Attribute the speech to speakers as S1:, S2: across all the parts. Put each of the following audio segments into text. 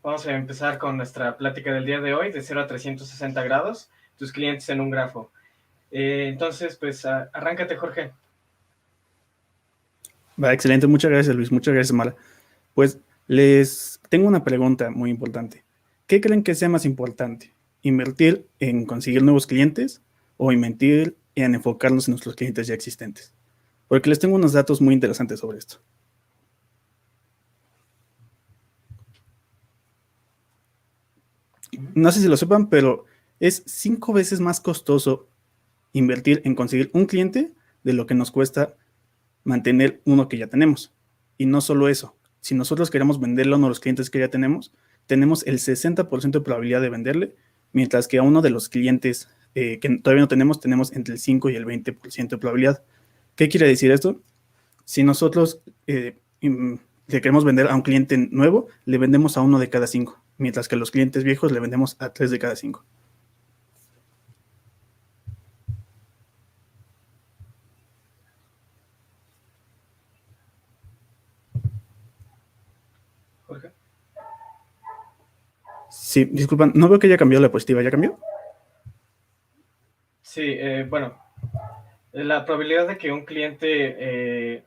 S1: Vamos a empezar con nuestra plática del día de hoy, de 0 a 360 grados, tus clientes en un grafo. Entonces, pues, arráncate, Jorge.
S2: Va, excelente, muchas gracias Luis, muchas gracias Mara. Pues les tengo una pregunta muy importante. ¿Qué creen que sea más importante? ¿Invertir en conseguir nuevos clientes o invertir en enfocarnos en nuestros clientes ya existentes? Porque les tengo unos datos muy interesantes sobre esto. No sé si lo sepan, pero es 5 veces más costoso invertir en conseguir un cliente de lo que nos cuesta mantener uno que ya tenemos. Y no solo eso, si nosotros queremos venderle a uno de los clientes que ya tenemos el 60% de probabilidad de venderle, mientras que a uno de los clientes que todavía no tenemos entre el 5 y el 20% de probabilidad. ¿Qué quiere decir esto? Si nosotros le queremos vender a un cliente nuevo, le vendemos a 1 de cada 5, mientras que a los clientes viejos le vendemos a 3 de cada 5.
S1: Jorge.
S2: Sí, disculpan, no veo que haya cambiado la diapositiva, ¿ya cambió?
S1: Sí, bueno, la probabilidad de que un cliente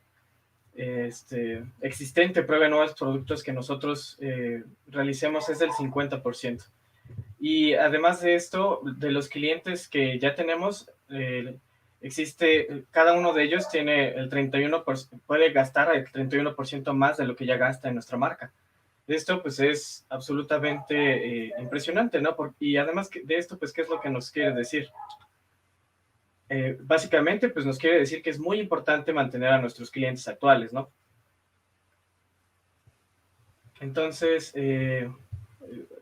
S1: existente pruebe nuevos productos que nosotros realicemos es del 50%. Y además de esto, de los clientes que ya tenemos, cada uno de ellos tiene el 31%, puede gastar el 31% más de lo que ya gasta en nuestra marca. Esto pues es absolutamente impresionante, ¿no? Y además de esto, pues, ¿qué es lo que nos quiere decir? Básicamente, pues nos quiere decir que es muy importante mantener a nuestros clientes actuales, ¿no? Entonces,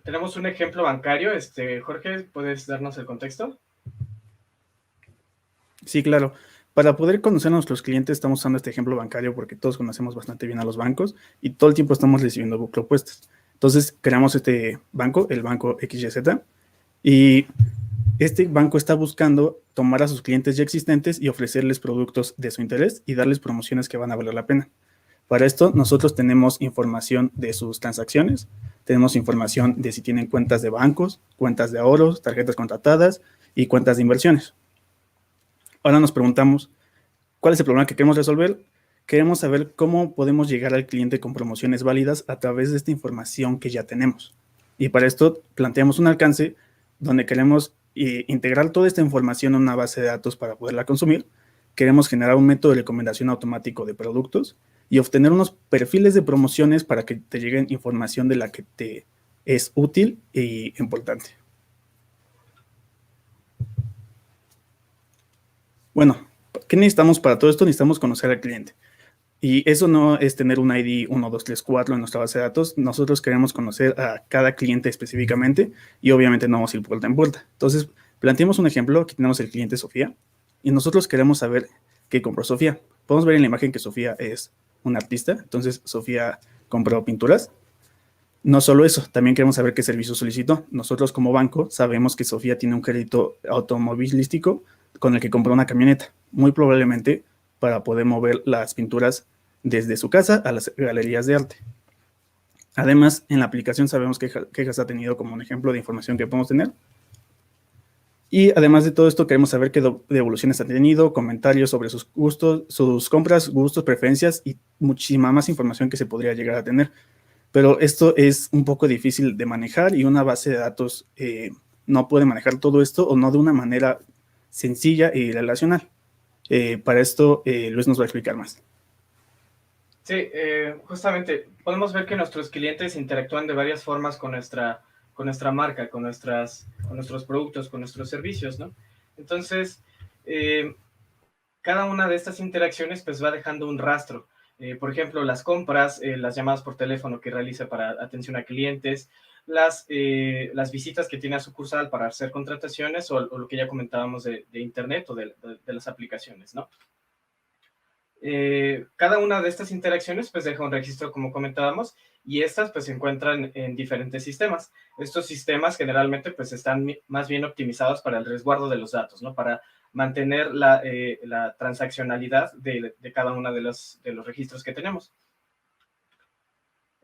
S1: tenemos un ejemplo bancario. Jorge, ¿puedes darnos el contexto?
S2: Sí, claro. Para poder conocer a nuestros clientes estamos usando este ejemplo bancario porque todos conocemos bastante bien a los bancos y todo el tiempo estamos recibiendo propuestas. Entonces creamos este banco, el banco XYZ, y este banco está buscando tomar a sus clientes ya existentes y ofrecerles productos de su interés y darles promociones que van a valer la pena. Para esto nosotros tenemos información de sus transacciones, tenemos información de si tienen cuentas de bancos, cuentas de ahorros, tarjetas contratadas y cuentas de inversiones. Ahora nos preguntamos, ¿cuál es el problema que queremos resolver? Queremos saber cómo podemos llegar al cliente con promociones válidas a través de esta información que ya tenemos. Y para esto planteamos un alcance donde queremos integrar toda esta información en una base de datos para poderla consumir. Queremos generar un método de recomendación automático de productos y obtener unos perfiles de promociones para que te lleguen información de la que te es útil e importante. Bueno, ¿qué necesitamos para todo esto? Necesitamos conocer al cliente. Y eso no es tener un ID 1, 2, 3, 4 en nuestra base de datos. Nosotros queremos conocer a cada cliente específicamente y obviamente no vamos a ir puerta en puerta. Entonces, planteemos un ejemplo. Aquí tenemos el cliente Sofía y nosotros queremos saber qué compró Sofía. Podemos ver en la imagen que Sofía es una artista. Entonces, Sofía compró pinturas. No solo eso, también queremos saber qué servicio solicitó. Nosotros como banco sabemos que Sofía tiene un crédito automovilístico con el que compró una camioneta. Muy probablemente para poder mover las pinturas desde su casa a las galerías de arte. Además, en la aplicación sabemos qué quejas ha tenido como un ejemplo de información que podemos tener. Y además de todo esto, queremos saber qué devoluciones ha tenido, comentarios sobre sus gustos, sus compras, gustos, preferencias y muchísima más información que se podría llegar a tener. Pero esto es un poco difícil de manejar y una base de datos no puede manejar todo esto o no de una manera sencilla y relacional. Para esto, Luis nos va a explicar más.
S1: Sí, justamente podemos ver que nuestros clientes interactúan de varias formas con nuestra marca, con nuestros productos, con nuestros servicios, ¿no? Entonces, cada una de estas interacciones pues va dejando un rastro. Por ejemplo, las compras, las llamadas por teléfono que realiza para atención a clientes, las visitas que tiene a sucursal para hacer contrataciones o lo que ya comentábamos de Internet o de las aplicaciones, ¿no? Cada una de estas interacciones pues deja un registro, como comentábamos, y estas pues se encuentran en diferentes sistemas. Estos sistemas generalmente pues están más bien optimizados para el resguardo de los datos, ¿no? Para mantener la transaccionalidad de cada uno de los registros que tenemos.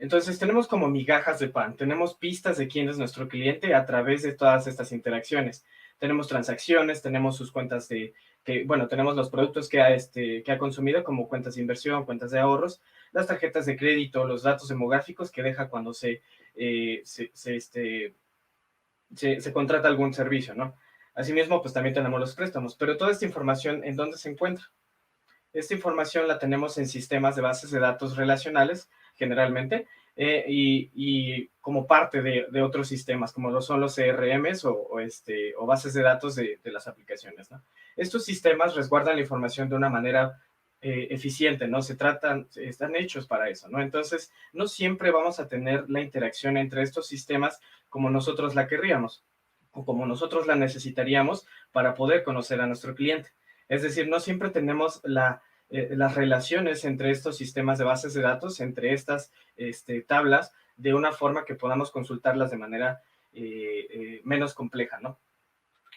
S1: Entonces tenemos como migajas de pan, tenemos pistas de quién es nuestro cliente a través de todas estas interacciones. Tenemos transacciones, tenemos sus cuentas bueno, tenemos los productos que ha consumido como cuentas de inversión, cuentas de ahorros, las tarjetas de crédito, los datos demográficos que deja cuando se contrata algún servicio, ¿no? Asimismo, pues también tenemos los préstamos, pero toda esta información, ¿en dónde se encuentra? Esta información la tenemos en sistemas de bases de datos relacionales, generalmente, y como parte de otros sistemas, como lo son los CRMs o bases de datos de las aplicaciones, ¿no? Estos sistemas resguardan la información de una manera eficiente, ¿no? Están hechos para eso, ¿no? Entonces, no siempre vamos a tener la interacción entre estos sistemas como nosotros la querríamos o como nosotros la necesitaríamos para poder conocer a nuestro cliente. Es decir, no siempre tenemos las relaciones entre estos sistemas de bases de datos, entre estas tablas, de una forma que podamos consultarlas de manera menos compleja, ¿no?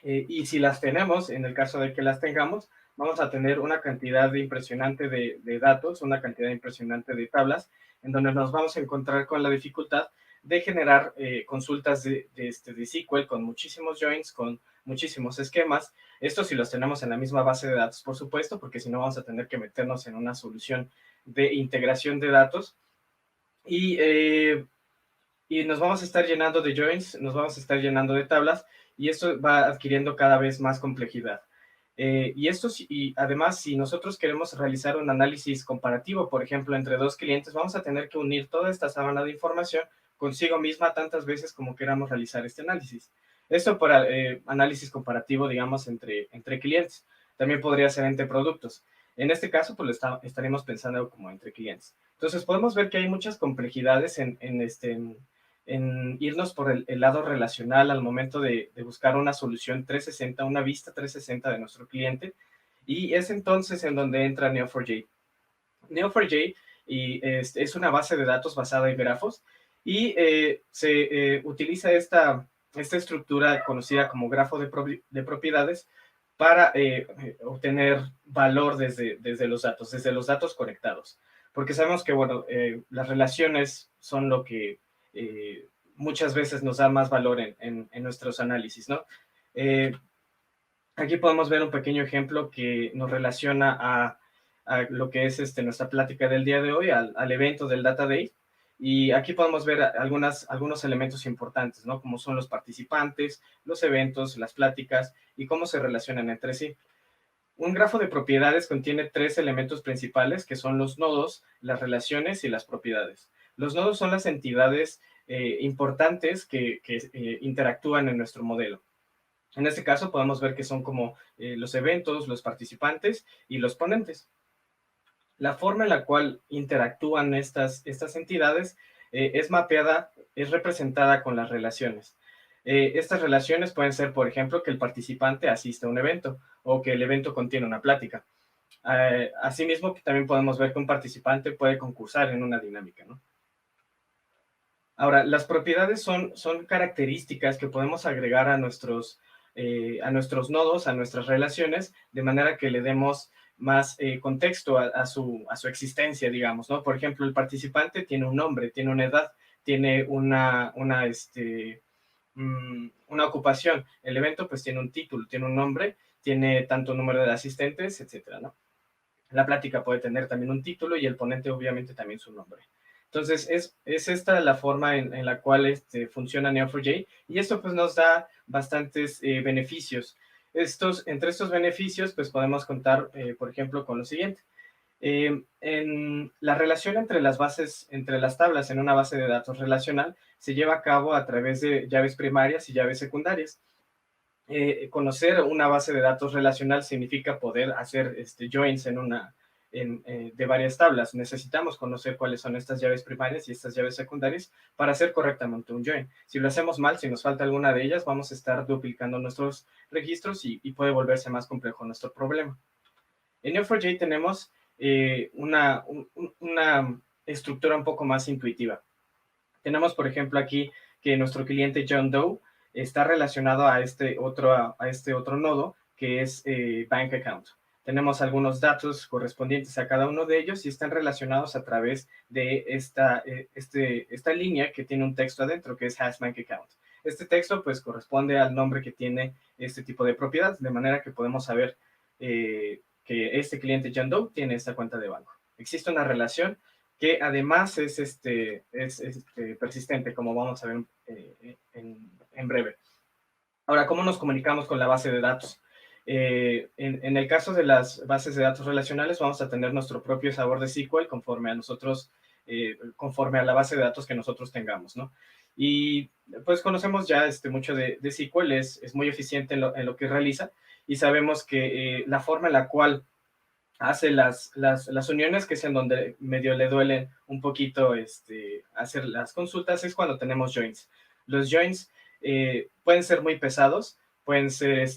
S1: Y si las tenemos, en el caso de que las tengamos, vamos a tener una cantidad impresionante de datos, una cantidad impresionante de tablas, en donde nos vamos a encontrar con la dificultad de generar consultas de SQL con muchísimos joins, con muchísimos esquemas. Esto si los tenemos en la misma base de datos, por supuesto, porque si no vamos a tener que meternos en una solución de integración de datos. Y nos vamos a estar llenando de joins, nos vamos a estar llenando de tablas, y esto va adquiriendo cada vez más complejidad. Y además, si nosotros queremos realizar un análisis comparativo, por ejemplo, entre dos clientes, vamos a tener que unir toda esta sábana de información consigo misma tantas veces como queramos realizar este análisis. Esto para análisis comparativo, digamos, entre clientes. También podría ser entre productos. En este caso, pues estaremos pensando como entre clientes. Entonces, podemos ver que hay muchas complejidades en irnos por el lado relacional al momento de buscar una solución 360, una vista 360 de nuestro cliente. Y es entonces en donde entra Neo4j. Neo4j es una base de datos basada en grafos y se utiliza esta estructura conocida como grafo de propiedades para obtener valor desde los datos conectados. Porque sabemos que, bueno, las relaciones son lo que muchas veces nos da más valor en nuestros análisis, ¿no? Aquí podemos ver un pequeño ejemplo que nos relaciona a lo que es nuestra plática del día de hoy, al evento del Data Day. Y aquí podemos ver algunos elementos importantes, ¿no? Como son los participantes, los eventos, las pláticas y cómo se relacionan entre sí. Un grafo de propiedades contiene tres elementos principales, que son los nodos, las relaciones y las propiedades. Los nodos son las entidades importantes que interactúan en nuestro modelo. En este caso podemos ver que son como los eventos, los participantes y los ponentes. La forma en la cual interactúan estas entidades es mapeada, es representada con las relaciones. Estas relaciones pueden ser, por ejemplo, que el participante asiste a un evento o que el evento contiene una plática. Asimismo, también podemos ver que un participante puede concursar en una dinámica, ¿no? Ahora, las propiedades son características que podemos agregar a nuestros nodos, a nuestras relaciones, de manera que le demos más contexto a su existencia, digamos, ¿no? Por ejemplo, el participante tiene un nombre, tiene una edad, tiene una ocupación. El evento, pues, tiene un título, tiene un nombre, tiene tanto número de asistentes, etcétera, ¿no? La plática puede tener también un título y el ponente, obviamente, también su nombre. Entonces, es esta la forma en la cual funciona Neo4j, y esto pues nos da bastantes beneficios. Entre estos beneficios, pues podemos contar, por ejemplo, con lo siguiente. En la relación entre las tablas en una base de datos relacional se lleva a cabo a través de llaves primarias y llaves secundarias. Conocer una base de datos relacional significa poder hacer joins de varias tablas. Necesitamos conocer cuáles son estas llaves primarias y estas llaves secundarias para hacer correctamente un join. Si lo hacemos mal, si nos falta alguna de ellas, vamos a estar duplicando nuestros registros y puede volverse más complejo nuestro problema. En Neo4j tenemos una estructura un poco más intuitiva. Tenemos, por ejemplo, aquí que nuestro cliente John Doe está relacionado a este otro nodo, que es Bank Account. tenemos algunos datos correspondientes a cada uno de ellos y están relacionados a través de esta línea que tiene un texto adentro, que es hashbank account. Este texto pues corresponde al nombre que tiene este tipo de propiedad, de manera que podemos saber que este cliente John Doe tiene esta cuenta de banco. Existe una relación que además es persistente, como vamos a ver en breve. Ahora, ¿cómo nos comunicamos con la base de datos? En el caso de las bases de datos relacionales, vamos a tener nuestro propio sabor de SQL conforme a nosotros, conforme a la base de datos que nosotros tengamos, ¿no? Y pues conocemos ya mucho de SQL, es muy eficiente en lo que realiza y sabemos que la forma en la cual hace las uniones, que es en donde medio le duele un poquito hacer las consultas, es cuando tenemos joins. Los joins pueden ser muy pesados, pueden ser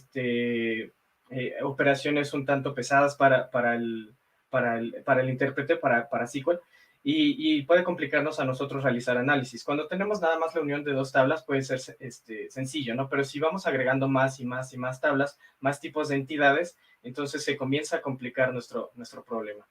S1: operaciones un tanto pesadas para el intérprete, para SQL, y puede complicarnos a nosotros realizar análisis. Cuando tenemos nada más la unión de dos tablas puede ser sencillo, ¿no? Pero si vamos agregando más y más y más tablas, más tipos de entidades, entonces se comienza a complicar nuestro problema.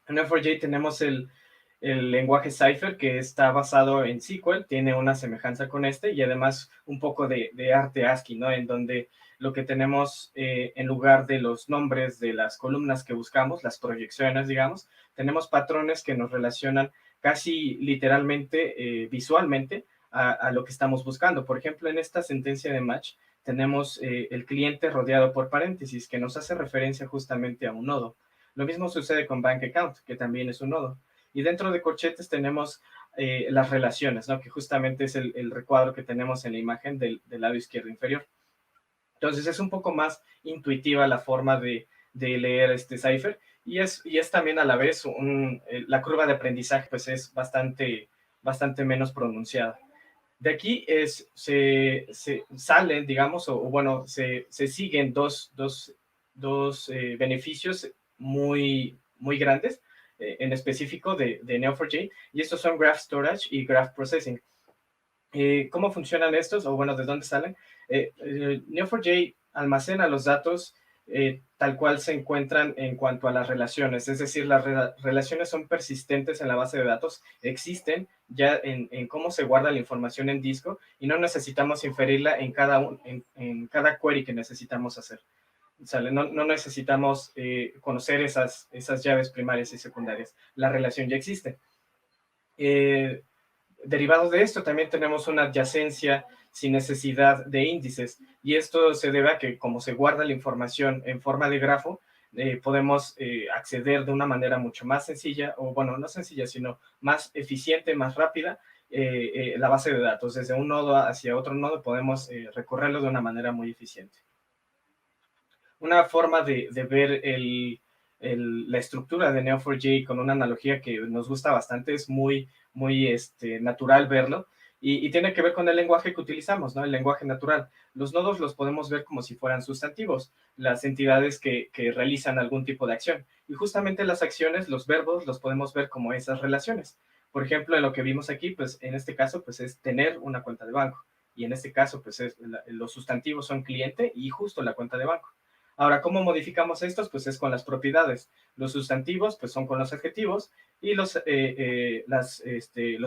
S1: En Neo4j tenemos el lenguaje Cypher, que está basado en SQL, tiene una semejanza con y además un poco de arte ASCII, ¿no? En donde lo que tenemos en lugar de los nombres de las columnas que buscamos, las proyecciones, digamos, tenemos patrones que nos relacionan casi literalmente, visualmente, a lo que estamos buscando. Por ejemplo, en esta sentencia de match, tenemos el cliente rodeado por paréntesis, que nos hace referencia justamente a un nodo. Lo mismo sucede con bank account, que también es un nodo. Y dentro de corchetes tenemos las relaciones, ¿no? Que justamente es el recuadro que tenemos en la imagen del lado izquierdo inferior. Entonces es un poco más intuitiva la forma de leer este cipher y es también a la vez la curva de aprendizaje pues es bastante menos pronunciada. De aquí se salen, digamos, o bueno, se siguen dos beneficios muy grandes, en específico de Neo4j, y estos son Graph Storage y Graph Processing. ¿Cómo funcionan estos? O bueno, ¿de dónde salen? Neo4j almacena los datos tal cual se encuentran en cuanto a las relaciones, es decir, las relaciones son persistentes en la base de datos, existen ya en cómo se guarda la información en disco y no necesitamos inferirla en cada query que necesitamos hacer. ¿Sale? No necesitamos conocer esas llaves primarias y secundarias, la relación ya existe. Derivado de esto, también tenemos una adyacencia sin necesidad de índices, y esto se debe a que como se guarda la información en forma de grafo, podemos acceder de una manera mucho más sencilla, o bueno, no sencilla, sino más eficiente, más rápida, la base de datos. Desde un nodo hacia otro nodo podemos recorrerlo de una manera muy eficiente. Una forma de ver la estructura de Neo4j con una analogía que nos gusta bastante, es muy natural verlo, y tiene que ver con el lenguaje que utilizamos, ¿no? El lenguaje natural. Los nodos los podemos ver como si fueran sustantivos, las entidades que realizan algún tipo de acción, y justamente las acciones, los verbos, los podemos ver como esas relaciones. Por ejemplo, en lo que vimos aquí, pues en este caso, pues es tener una cuenta de banco, y en este caso, pues los sustantivos son cliente y justo la cuenta de banco. Ahora, ¿cómo modificamos estos? Pues es con las propiedades. Los sustantivos, pues son con los adjetivos, y los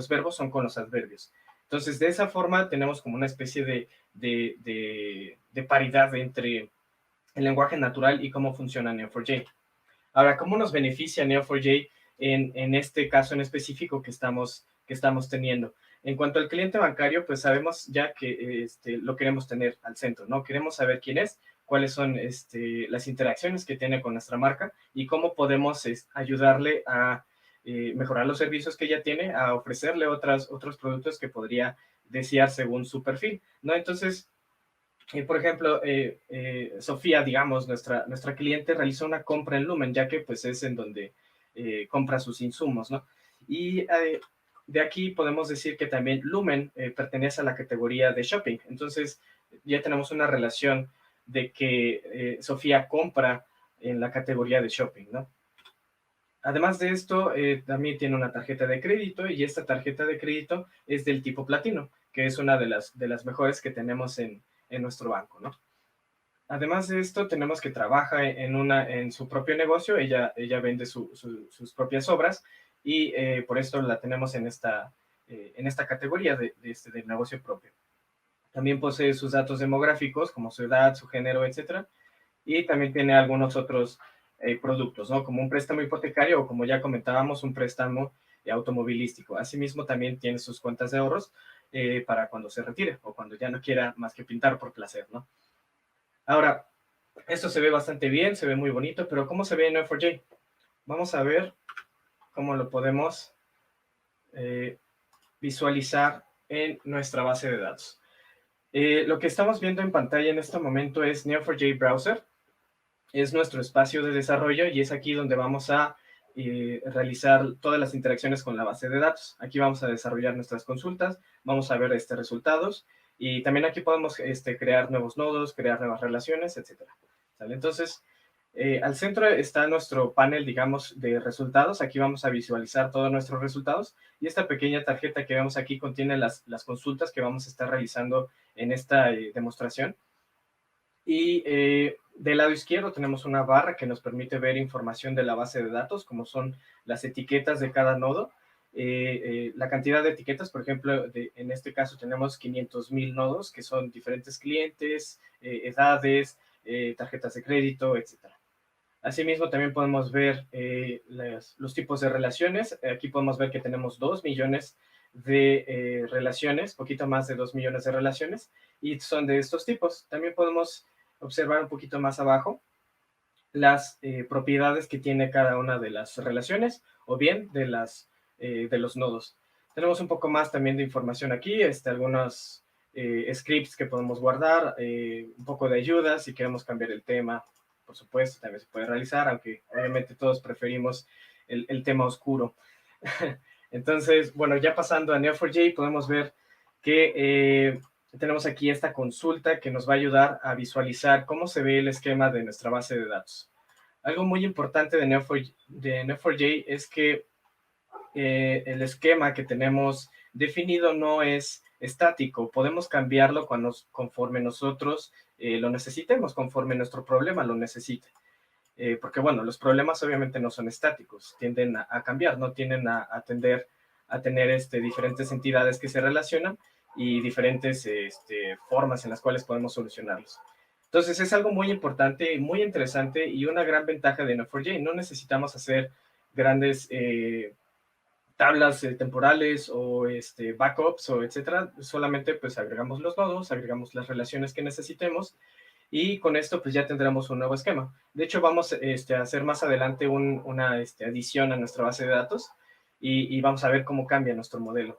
S1: verbos son con los adverbios. Entonces, de esa forma tenemos como una especie de paridad entre el lenguaje natural y cómo funciona Neo4j. Ahora, ¿cómo nos beneficia Neo4j en este caso en específico que estamos teniendo? En cuanto al cliente bancario, pues sabemos ya que lo queremos tener al centro, ¿no? Queremos saber quién es, cuáles son las interacciones que tiene con nuestra marca y cómo podemos ayudarle a mejorar los servicios que ella tiene, a ofrecerle otros productos que podría desear según su perfil, ¿no? Entonces, por ejemplo, Sofía, digamos, nuestra cliente realizó una compra en Lumen, ya que pues es en donde compra sus insumos, ¿no? Y de aquí podemos decir que también Lumen pertenece a la categoría de shopping. Entonces, ya tenemos una relación de que Sofía compra en la categoría de shopping, ¿no? Además de esto, también tiene una tarjeta de crédito, y esta tarjeta de crédito es del tipo platino, que es una de las mejores que tenemos en nuestro banco, ¿no? Además de esto, tenemos que trabaja en su propio negocio, ella vende sus propias obras y por esto la tenemos en esta categoría del negocio propio. También posee sus datos demográficos, como su edad, su género, etcétera, y también tiene algunos otros productos, ¿no? Como un préstamo hipotecario o, como ya comentábamos, un préstamo automovilístico. Asimismo, también tiene sus cuentas de ahorros para cuando se retire o cuando ya no quiera más que pintar por placer, ¿no? Ahora, esto se ve bastante bien, se ve muy bonito, pero ¿cómo se ve en Neo4j? Vamos a ver cómo lo podemos eh, visualizar en nuestra base de datos. Lo que estamos viendo en pantalla en este momento es Neo4j Browser. Es nuestro espacio de desarrollo y es aquí donde vamos a realizar todas las interacciones con la base de datos. Aquí vamos a desarrollar nuestras consultas, vamos a ver resultados y también aquí podemos crear nuevos nodos, crear nuevas relaciones, etcétera. ¿Sale? Entonces, al centro está nuestro panel, digamos, de resultados. Aquí vamos a visualizar todos nuestros resultados y esta pequeña tarjeta que vemos aquí contiene las consultas que vamos a estar realizando en esta demostración. Y del lado izquierdo tenemos una barra que nos permite ver información de la base de datos, como son las etiquetas de cada nodo. La cantidad de etiquetas, por ejemplo, en este caso tenemos 500,000 nodos, que son diferentes clientes, edades, tarjetas de crédito, etc. Asimismo, también podemos ver los tipos de relaciones. Aquí podemos ver que tenemos 2 millones de relaciones, poquito más de 2 millones de relaciones, y son de estos tipos. También podemos observar un poquito más abajo las propiedades que tiene cada una de las relaciones o bien de los nodos. Tenemos un poco más también de información aquí, algunos scripts que podemos guardar, un poco de ayuda si queremos cambiar el tema, por supuesto, también se puede realizar, aunque obviamente todos preferimos el tema oscuro. Entonces, bueno, ya pasando a Neo4j, podemos ver que tenemos aquí esta consulta que nos va a ayudar a visualizar cómo se ve el esquema de nuestra base de datos. Algo muy importante de Neo4j es que el esquema que tenemos definido no es estático. Podemos cambiarlo conforme nosotros lo necesitemos, conforme nuestro problema lo necesite. Porque, bueno, los problemas obviamente no son estáticos, tienden a cambiar, no tienden a tender a tener diferentes entidades que se relacionan y diferentes formas en las cuales podemos solucionarlos. Entonces, es algo muy importante, muy interesante y una gran ventaja de Neo4j. No necesitamos hacer grandes tablas temporales o backups o etcétera. Solamente pues agregamos los nodos, agregamos las relaciones que necesitemos y con esto pues ya tendremos un nuevo esquema. De hecho, vamos a hacer más adelante una adición a nuestra base de datos y vamos a ver cómo cambia nuestro modelo.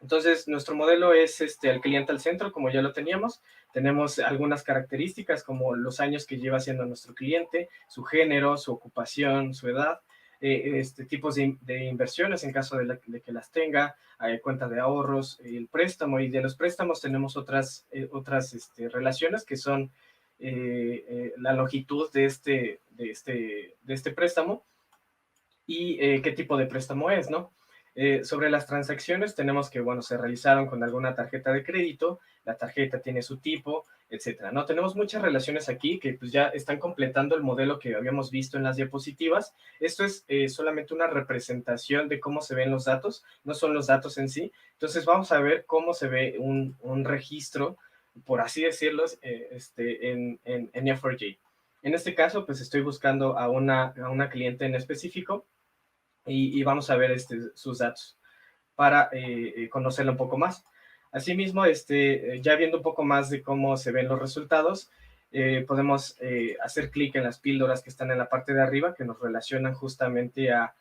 S1: Entonces, nuestro modelo es el cliente al centro, como ya lo teníamos. Tenemos algunas características como los años que lleva siendo nuestro cliente, su género, su ocupación, su edad, tipos de inversiones en caso de que las tenga, cuenta de ahorros, el préstamo, y de los préstamos tenemos otras relaciones que son la longitud de este préstamo y qué tipo de préstamo es, ¿no? Sobre las transacciones tenemos que, bueno, se realizaron con alguna tarjeta de crédito, la tarjeta tiene su tipo, etcétera, ¿no? Tenemos muchas relaciones aquí que pues ya están completando el modelo que habíamos visto en las diapositivas. Esto es solamente una representación de cómo se ven los datos, no son los datos en sí. Entonces vamos a ver cómo se ve un registro, por así decirlo, en Neo4j. En este caso, pues estoy buscando a una cliente en específico y vamos a ver sus datos para conocerla un poco más. Asimismo, ya viendo un poco más de cómo se ven los resultados, podemos hacer clic en las píldoras que están en la parte de arriba, que nos relacionan justamente a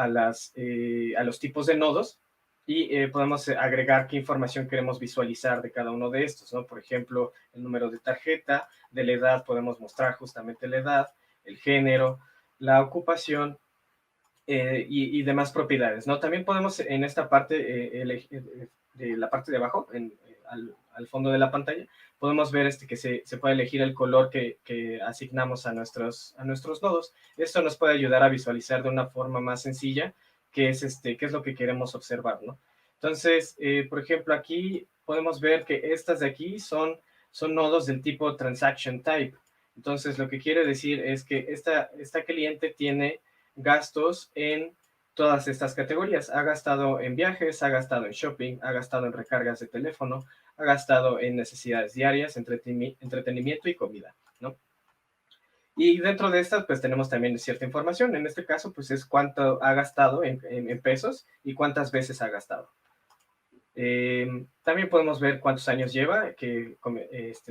S1: los tipos de nodos, y podemos agregar qué información queremos visualizar de cada uno de estos, ¿no? Por ejemplo, el número de tarjeta, de la edad podemos mostrar justamente la edad, el género, la ocupación, y demás propiedades, ¿no? También podemos en esta parte, de la parte de abajo, al fondo de la pantalla, podemos ver que se puede elegir el color que asignamos a nuestros nodos. Esto nos puede ayudar a visualizar de una forma más sencilla qué es lo que queremos observar, ¿no? Entonces, por ejemplo, aquí podemos ver que estas de aquí son son nodos del tipo transaction type. Entonces, lo que quiere decir es que esta cliente tiene gastos en todas estas categorías. Ha gastado en viajes, ha gastado en shopping, ha gastado en recargas de teléfono, ha gastado en necesidades diarias, entretenimiento y comida, ¿no? Y dentro de estas, pues tenemos también cierta información. En este caso, pues es cuánto ha gastado en pesos y cuántas veces ha gastado. También podemos ver cuántos años lleva, que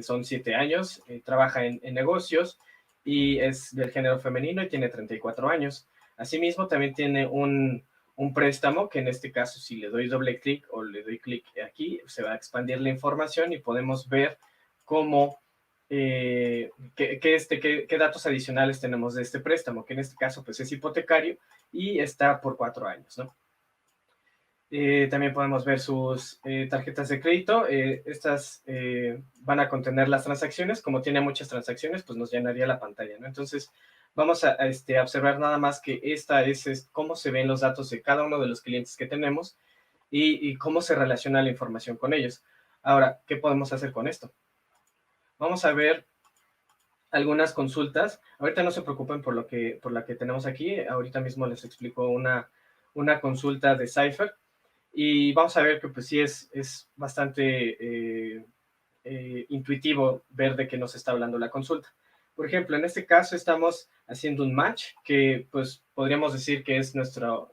S1: son 7 años, trabaja en negocios y es del género femenino y tiene 34 años. Asimismo, también tiene un préstamo, que en este caso, si le doy doble clic o le doy clic aquí, se va a expandir la información y podemos ver cómo, qué datos adicionales tenemos de este préstamo, que en este caso pues es hipotecario y está por 4 años, ¿no? También podemos ver sus tarjetas de crédito. Estas van a contener las transacciones. Como tiene muchas transacciones, pues nos llenaría la pantalla, ¿no? Entonces, vamos a observar nada más que esta es cómo se ven los datos de cada uno de los clientes que tenemos y cómo se relaciona la información con ellos. Ahora, ¿qué podemos hacer con esto? Vamos a ver algunas consultas. Ahorita no se preocupen por la que tenemos aquí. Ahorita mismo les explico una consulta de Cypher. Y vamos a ver que pues sí es bastante intuitivo ver de qué nos está hablando la consulta. Por ejemplo, en este caso estamos haciendo un match que pues podríamos decir que es nuestro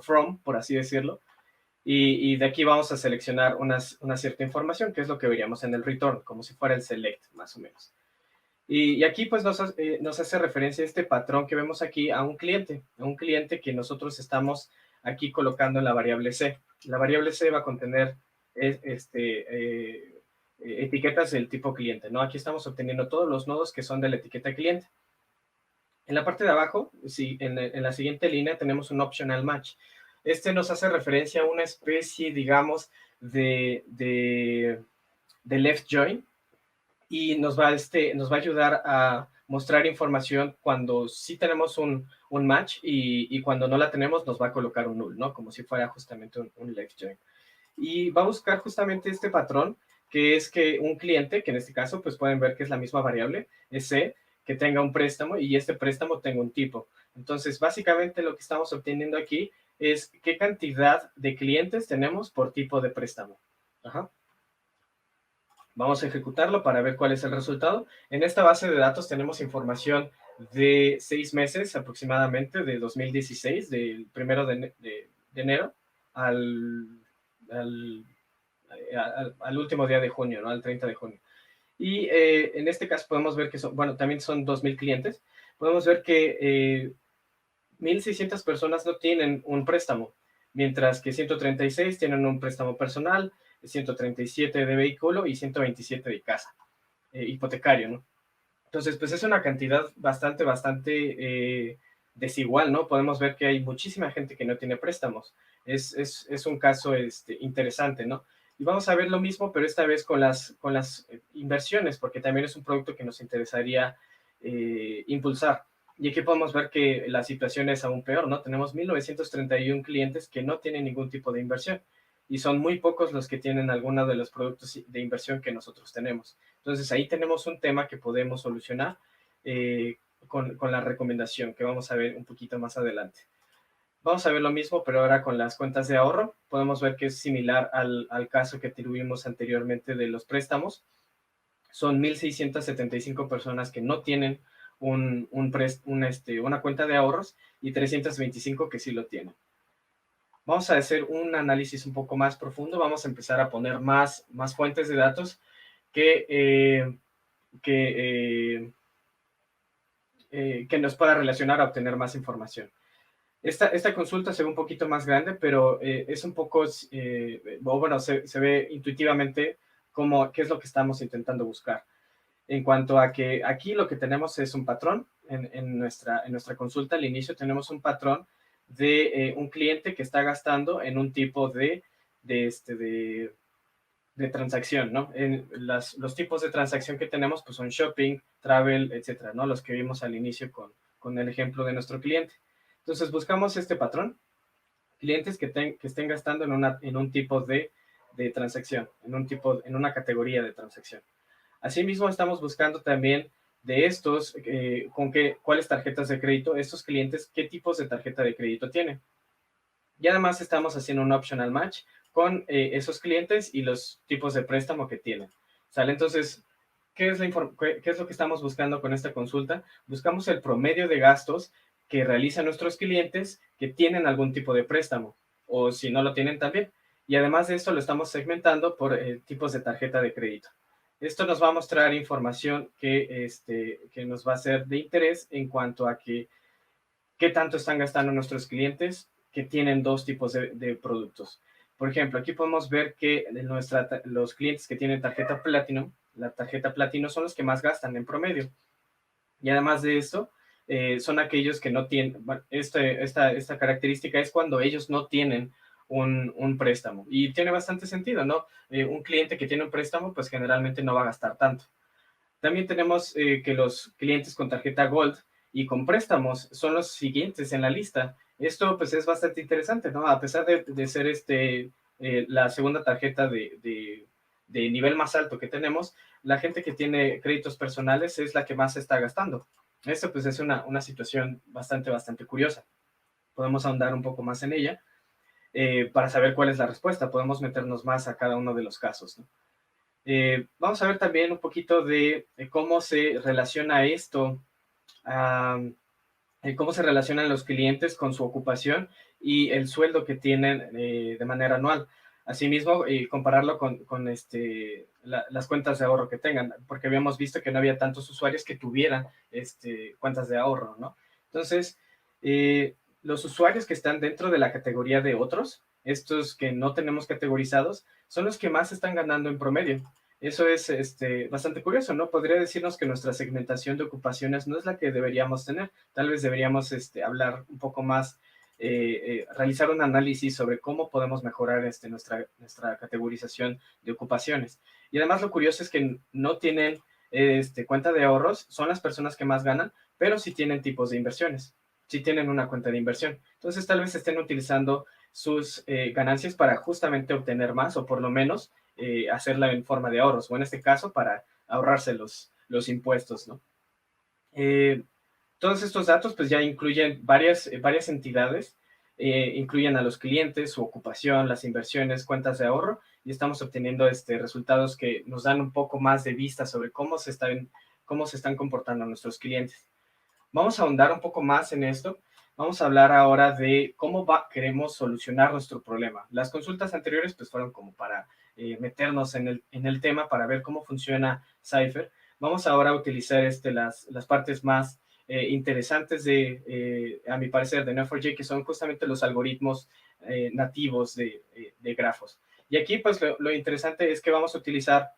S1: from, por así decirlo. Y de aquí vamos a seleccionar una cierta información, que es lo que veríamos en el return, como si fuera el select, más o menos. Y aquí pues nos hace referencia este patrón que vemos aquí a un cliente que nosotros estamos aquí colocando en la variable C. La variable C va a contener etiquetas del tipo cliente, ¿no? Aquí estamos obteniendo todos los nodos que son de la etiqueta cliente. En la parte de abajo, sí, en la siguiente línea tenemos un optional match. Este nos hace referencia a una especie, digamos, de left join, y nos va a ayudar a mostrar información cuando sí tenemos un match y cuando no la tenemos nos va a colocar un null, ¿no? Como si fuera justamente un left join. Y va a buscar justamente este patrón, que es que un cliente, que en este caso pues pueden ver que es la misma variable, es C, que tenga un préstamo y este préstamo tenga un tipo. Entonces, básicamente lo que estamos obteniendo aquí es qué cantidad de clientes tenemos por tipo de préstamo. Ajá. Vamos a ejecutarlo para ver cuál es el resultado. En esta base de datos tenemos información de 6 meses aproximadamente, de 2016, del 1 de enero al, al, al último día de junio, ¿no? Al 30 de junio. Y en este caso podemos ver que también son 2,000 clientes. Podemos ver que 1,600 personas no tienen un préstamo, mientras que 136 tienen un préstamo personal, 137 de vehículo y 127 de casa, hipotecario, ¿no? Entonces, pues es una cantidad bastante desigual, ¿no? Podemos ver que hay muchísima gente que no tiene préstamos. Es un caso interesante, ¿no? Y vamos a ver lo mismo, pero esta vez con las inversiones, porque también es un producto que nos interesaría impulsar. Y aquí podemos ver que la situación es aún peor, ¿no? Tenemos 1,931 clientes que no tienen ningún tipo de inversión y son muy pocos los que tienen alguno de los productos de inversión que nosotros tenemos. Entonces ahí tenemos un tema que podemos solucionar con la recomendación que vamos a ver un poquito más adelante. Vamos a ver lo mismo, pero ahora con las cuentas de ahorro. Podemos ver que es similar al caso que tuvimos anteriormente de los préstamos. Son 1,675 personas que no tienen una cuenta de ahorros y 325 que sí lo tienen. Vamos a hacer un análisis un poco más profundo. Vamos a empezar a poner más fuentes de datos que nos pueda relacionar a obtener más información. Esta consulta se ve un poquito más grande, pero es un poco, se ve intuitivamente qué es lo que estamos intentando buscar. En cuanto a que aquí lo que tenemos es un patrón, en nuestra consulta al inicio tenemos un patrón de un cliente que está gastando en un tipo de transacción, ¿no? Los tipos de transacción que tenemos pues son shopping, travel, etcétera, ¿no? Los que vimos al inicio con el ejemplo de nuestro cliente. Entonces buscamos este patrón, clientes que estén gastando en un tipo de de transacción, en una categoría de transacción. Asimismo, estamos buscando también de estos, cuáles tarjetas de crédito, estos clientes, qué tipos de tarjeta de crédito tienen. Y además estamos haciendo un optional match con esos clientes y los tipos de préstamo que tienen. ¿Sale? Entonces, ¿qué es lo que estamos buscando con esta consulta? Buscamos el promedio de gastos que realizan nuestros clientes que tienen algún tipo de préstamo, o si no lo tienen también. Y además de esto lo estamos segmentando por tipos de tarjeta de crédito. Esto nos va a mostrar información que nos va a ser de interés en cuanto a qué tanto están gastando nuestros clientes que tienen dos tipos de productos. Por ejemplo, aquí podemos ver que los clientes que tienen tarjeta Platinum, la tarjeta Platino son los que más gastan en promedio. Y además de esto, son aquellos que no tienen, bueno, esta característica es cuando ellos no tienen un préstamo. Y tiene bastante sentido, ¿no? Un cliente que tiene un préstamo, pues generalmente no va a gastar tanto. También tenemos que los clientes con tarjeta Gold y con préstamos son los siguientes en la lista. Esto pues es bastante interesante, ¿no? A pesar de ser la segunda tarjeta de nivel más alto que tenemos, la gente que tiene créditos personales es la que más está gastando. Esto pues es una situación bastante curiosa. Podemos ahondar un poco más en ella para saber cuál es la respuesta. Podemos meternos más a cada uno de los casos, ¿no? Vamos a ver también un poquito de cómo se relaciona esto, cómo se relacionan los clientes con su ocupación y el sueldo que tienen de manera anual. Asimismo, compararlo con las cuentas de ahorro que tengan, porque habíamos visto que no había tantos usuarios que tuvieran cuentas de ahorro, ¿no? Entonces, los usuarios que están dentro de la categoría de otros, estos que no tenemos categorizados, son los que más están ganando en promedio. Eso es bastante curioso, ¿no? Podría decirnos que nuestra segmentación de ocupaciones no es la que deberíamos tener. Tal vez deberíamos hablar un poco más, realizar un análisis sobre cómo podemos mejorar nuestra categorización de ocupaciones. Y además lo curioso es que no tienen cuenta de ahorros, son las personas que más ganan, pero sí tienen tipos de inversiones, sí tienen una cuenta de inversión. Entonces tal vez estén utilizando sus ganancias para justamente obtener más o por lo menos hacerla en forma de ahorros, o en este caso para ahorrarse los impuestos, ¿no? Todos estos datos pues ya incluyen varias entidades, incluyen a los clientes, su ocupación, las inversiones, cuentas de ahorro, y estamos obteniendo resultados que nos dan un poco más de vista sobre cómo se están comportando nuestros clientes. Vamos a ahondar un poco más en esto. Vamos a hablar ahora de cómo queremos solucionar nuestro problema. Las consultas anteriores pues fueron como para meternos en el tema, para ver cómo funciona Cypher. Vamos ahora a utilizar las partes más interesantes a mi parecer, de Neo4j, que son justamente los algoritmos nativos de grafos. Y aquí pues lo interesante es que vamos a utilizar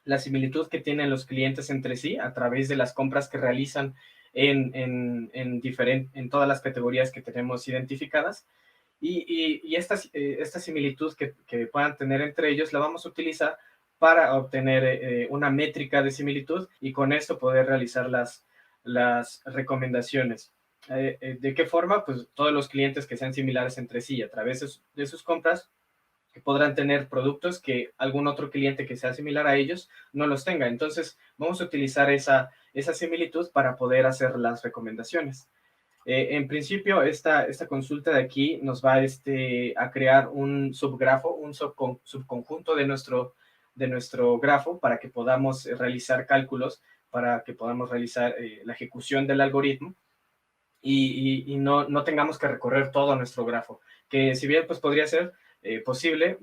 S1: la similitud que tienen los clientes entre sí a través de las compras que realizan en todas las categorías que tenemos identificadas. Y esta similitud que puedan tener entre ellos la vamos a utilizar para obtener una métrica de similitud y con esto poder realizar las recomendaciones. ¿De qué forma? Pues todos los clientes que sean similares entre sí a través de sus compras que podrán tener productos que algún otro cliente que sea similar a ellos no los tenga. Entonces, vamos a utilizar esa similitud para poder hacer las recomendaciones. En principio, esta consulta de aquí nos va a crear un subgrafo, un subconjunto de nuestro grafo para que podamos realizar cálculos, para que podamos realizar la ejecución del algoritmo y no tengamos que recorrer todo nuestro grafo, que si bien pues podría ser posible,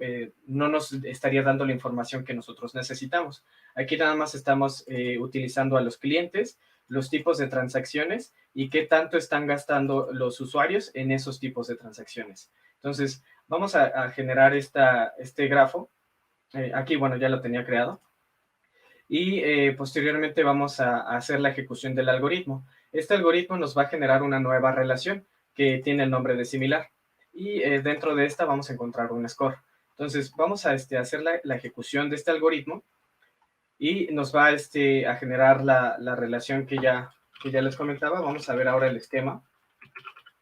S1: no nos estaría dando la información que nosotros necesitamos. Aquí nada más estamos utilizando a los clientes, los tipos de transacciones y qué tanto están gastando los usuarios en esos tipos de transacciones. Entonces, vamos a generar este grafo. Aquí, bueno, ya lo tenía creado. Y posteriormente vamos a hacer la ejecución del algoritmo. Este algoritmo nos va a generar una nueva relación que tiene el nombre de similar. Y dentro de esta vamos a encontrar un score. Entonces, vamos a hacer la ejecución de este algoritmo y nos va a generar la relación que ya les comentaba. Vamos a ver ahora el esquema,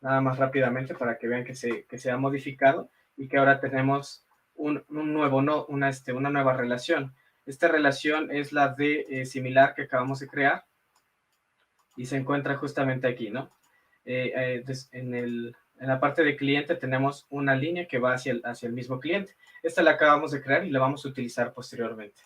S1: nada más rápidamente para que vean que se ha modificado y que ahora tenemos un nuevo no, una nueva relación. Esta relación es la de similar que acabamos de crear y se encuentra justamente aquí, ¿no? En la parte de cliente tenemos una línea que va hacia el mismo cliente. Esta la acabamos de crear y la vamos a utilizar posteriormente.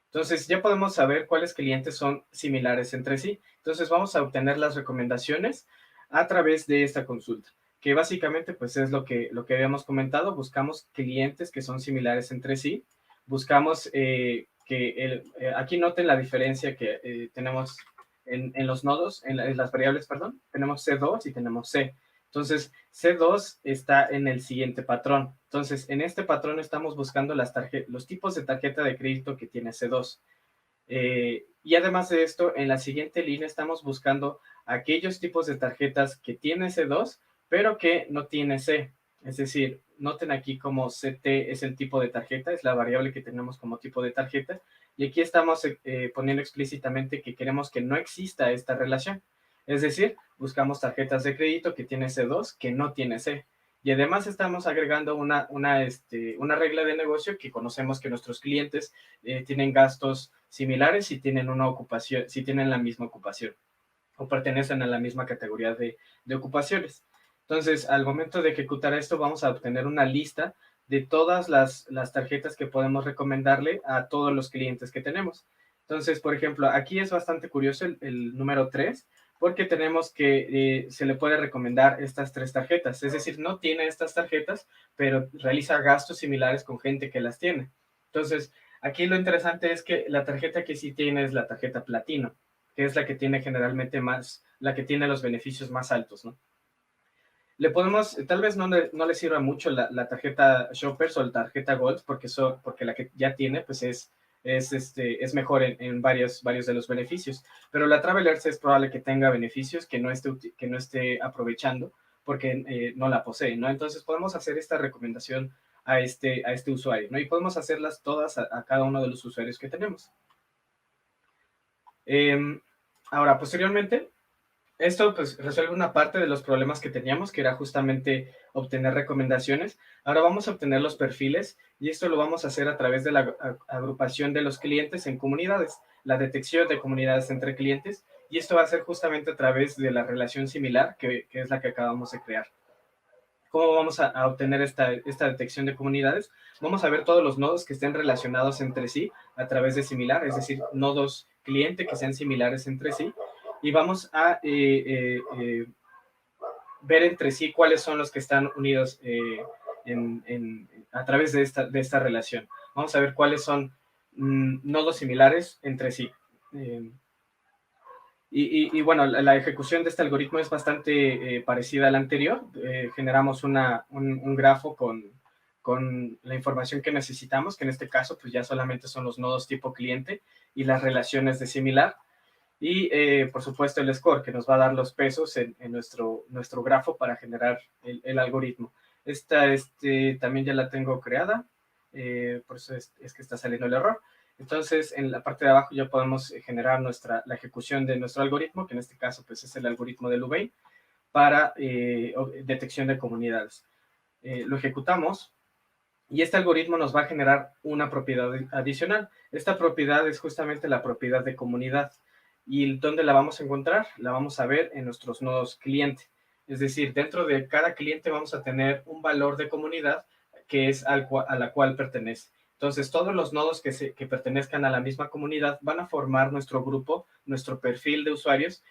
S1: Entonces ya podemos saber cuáles clientes son similares entre sí. Entonces vamos a obtener las recomendaciones a través de esta consulta, que básicamente pues es lo que habíamos comentado. Buscamos clientes que son similares entre sí. Buscamos aquí noten la diferencia que tenemos en los nodos, en las variables, perdón. Tenemos C2 y tenemos C. Entonces, C2 está en el siguiente patrón. Entonces, en este patrón estamos buscando los tipos de tarjeta de crédito que tiene C2. Y además de esto, en la siguiente línea estamos buscando aquellos tipos de tarjetas que tiene C2, pero que no tiene C. Es decir, noten aquí como CT es el tipo de tarjeta, es la variable que tenemos como tipo de tarjeta. Y aquí estamos poniendo explícitamente que queremos que no exista esta relación. Es decir, buscamos tarjetas de crédito que tiene C2, que no tiene C. Y además estamos agregando una regla de negocio que conocemos que nuestros clientes tienen gastos similares si tienen una ocupación, si tienen la misma ocupación o pertenecen a la misma categoría de ocupaciones. Entonces, al momento de ejecutar esto, vamos a obtener una lista de todas las tarjetas que podemos recomendarle a todos los clientes que tenemos. Entonces, por ejemplo, aquí es bastante curioso el número 3, porque tenemos que se le puede recomendar estas 3 tarjetas. Es decir, no tiene estas tarjetas, pero realiza gastos similares con gente que las tiene. Entonces, aquí lo interesante es que la tarjeta que sí tiene es la tarjeta platino, que es la que tiene generalmente más, la que tiene los beneficios más altos, ¿no? Le podemos, tal vez no le sirva mucho la tarjeta Shoppers o la tarjeta Gold, porque la que ya tiene, pues es mejor en varios de los beneficios. Pero la Travelers es probable que tenga beneficios que no esté aprovechando porque no la posee, ¿no? Entonces podemos hacer esta recomendación a este usuario, ¿no? Y podemos hacerlas todas a cada uno de los usuarios que tenemos. Ahora, posteriormente, esto pues resuelve una parte de los problemas que teníamos, que era justamente obtener recomendaciones. Ahora vamos a obtener los perfiles y esto lo vamos a hacer a través de la agrupación de los clientes en comunidades, la detección de comunidades entre clientes, y esto va a ser justamente a través de la relación similar, que es la que acabamos de crear. ¿Cómo vamos a obtener esta detección de comunidades? Vamos a ver todos los nodos que estén relacionados entre sí a través de similar, es decir, nodos cliente que sean similares entre sí, y vamos a ver entre sí cuáles son los que están unidos a través de esta relación. Vamos a ver cuáles son nodos similares entre sí. Y bueno, la ejecución de este algoritmo es bastante parecida a la anterior. Generamos un grafo con la información que necesitamos, que en este caso pues ya solamente son los nodos tipo cliente y las relaciones de similar. Y por supuesto el score, que nos va a dar los pesos en nuestro grafo para generar el algoritmo. Esta también ya la tengo creada, por eso es que está saliendo el error. Entonces, en la parte de abajo ya podemos generar la ejecución de nuestro algoritmo, que en este caso pues es el algoritmo de Louvain, para detección de comunidades. Lo ejecutamos y este algoritmo nos va a generar una propiedad adicional. Esta propiedad es justamente la propiedad de comunidad. ¿Y dónde la vamos a encontrar? La vamos a ver en nuestros nodos cliente. Es decir, dentro de cada cliente vamos a tener un valor de comunidad que es a la cual pertenece. Entonces, todos los nodos que pertenezcan a la misma comunidad van a formar nuestro grupo, nuestro perfil de usuarios,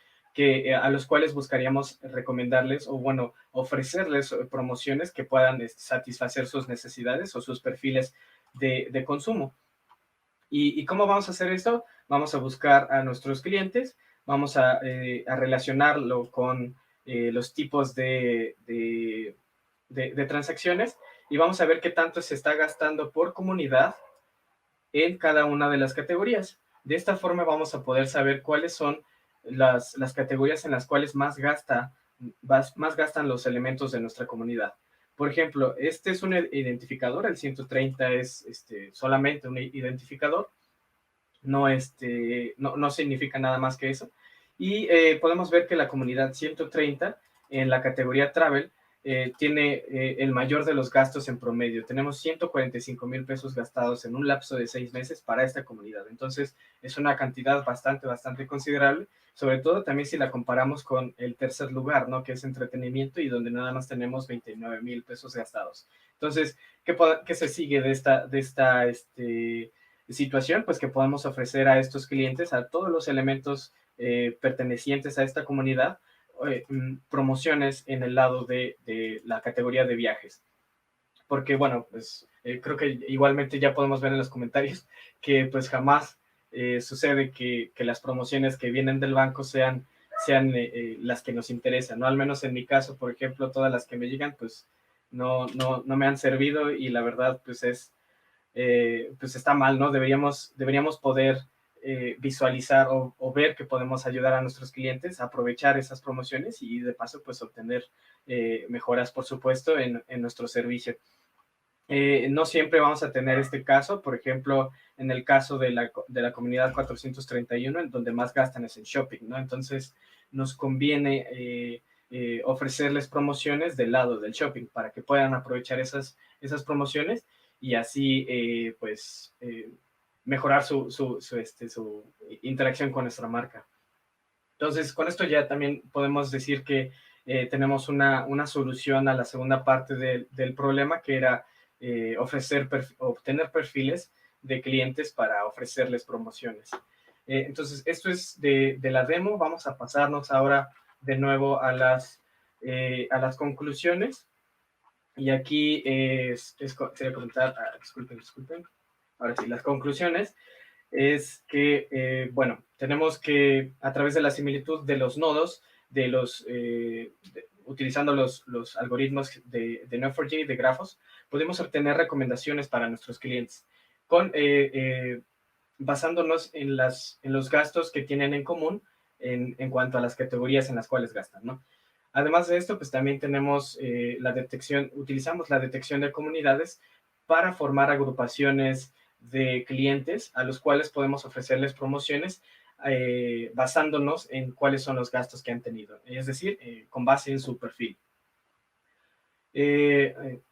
S1: a los cuales buscaríamos recomendarles o, bueno, ofrecerles promociones que puedan satisfacer sus necesidades o sus perfiles de consumo. ¿Y cómo vamos a hacer esto? Vamos a buscar a nuestros clientes, vamos a relacionarlo con los tipos de transacciones y vamos a ver qué tanto se está gastando por comunidad en cada una de las categorías. De esta forma vamos a poder saber cuáles son las categorías en las cuales más gastan los elementos de nuestra comunidad. Por ejemplo, este es un identificador, el 130 es solamente un identificador, no significa nada más que eso. Y podemos ver que la comunidad 130 en la categoría Travel tiene el mayor de los gastos en promedio. Tenemos 145,000 pesos gastados en un lapso de 6 meses para esta comunidad. Entonces, es una cantidad bastante considerable, sobre todo también si la comparamos con el tercer lugar, ¿no? Que es entretenimiento y donde nada más tenemos 29,000 pesos gastados. Entonces, ¿qué se sigue de esta situación? Pues que podemos ofrecer a estos clientes, a todos los elementos pertenecientes a esta comunidad, promociones en el lado de la categoría de viajes. Porque, bueno, pues creo que igualmente ya podemos ver en los comentarios que pues jamás sucede que las promociones que vienen del banco sean las que nos interesan, ¿no? Al menos en mi caso, por ejemplo, todas las que me llegan, pues no me han servido y la verdad, pues está mal, ¿no? Deberíamos poder visualizar o ver que podemos ayudar a nuestros clientes a aprovechar esas promociones y de paso, pues obtener mejoras, por supuesto, en nuestro servicio. No siempre vamos a tener este caso, por ejemplo, en el caso de la comunidad 431, en donde más gastan es en shopping, ¿no? Entonces, nos conviene ofrecerles promociones del lado del shopping para que puedan aprovechar esas promociones y así, mejorar su interacción con nuestra marca. Entonces, con esto ya también podemos decir que tenemos una solución a la segunda parte del problema, que era obtener perfiles de clientes para ofrecerles promociones. Entonces, esto es de la demo. Vamos a pasarnos ahora de nuevo a las conclusiones. Y aquí sería comentar, disculpen. Ahora sí, las conclusiones es que, bueno, tenemos que, a través de la similitud de los nodos, utilizando los algoritmos de Neo4j, de grafos, podemos obtener recomendaciones para nuestros clientes, basándonos en los gastos que tienen en común en cuanto a las categorías en las cuales gastan, ¿no? Además de esto, pues también tenemos utilizamos la detección de comunidades para formar agrupaciones de clientes a los cuales podemos ofrecerles promociones basándonos en cuáles son los gastos que han tenido, es decir, con base en su perfil.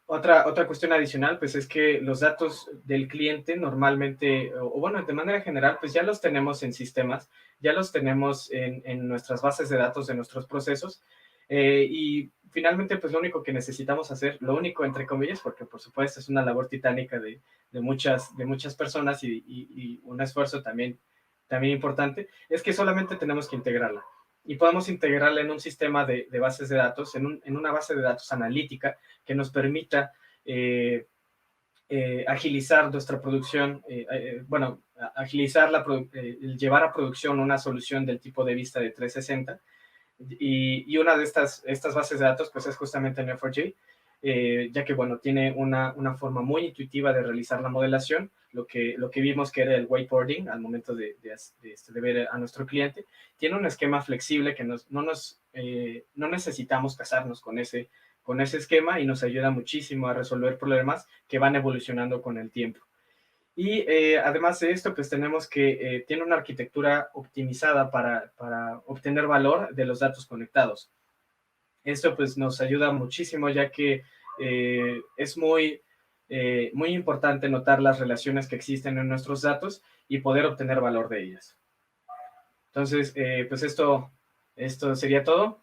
S1: Otra cuestión adicional, pues es que los datos del cliente normalmente, o bueno, de manera general, pues ya los tenemos en sistemas, ya los tenemos en nuestras bases de datos de nuestros procesos, y finalmente, pues lo único que necesitamos hacer, lo único entre comillas, porque por supuesto es una labor titánica de muchas personas y un esfuerzo también importante, es que solamente tenemos que integrarla. Y podemos integrarla en un sistema de bases de datos, en una base de datos analítica que nos permita agilizar nuestra producción, agilizar llevar a producción una solución del tipo de vista de 360. Y una de estas bases de datos, pues es justamente Neo4j, ya que, bueno, tiene una forma muy intuitiva de realizar la modelación, lo que vimos que era el whiteboarding al momento de ver a nuestro cliente. Tiene un esquema flexible que no necesitamos casarnos con ese esquema y nos ayuda muchísimo a resolver problemas que van evolucionando con el tiempo. Y además de esto, pues tenemos que tiene una arquitectura optimizada para obtener valor de los datos conectados. Esto pues nos ayuda muchísimo, ya que es muy importante notar las relaciones que existen en nuestros datos y poder obtener valor de ellas. Entonces, pues esto sería todo.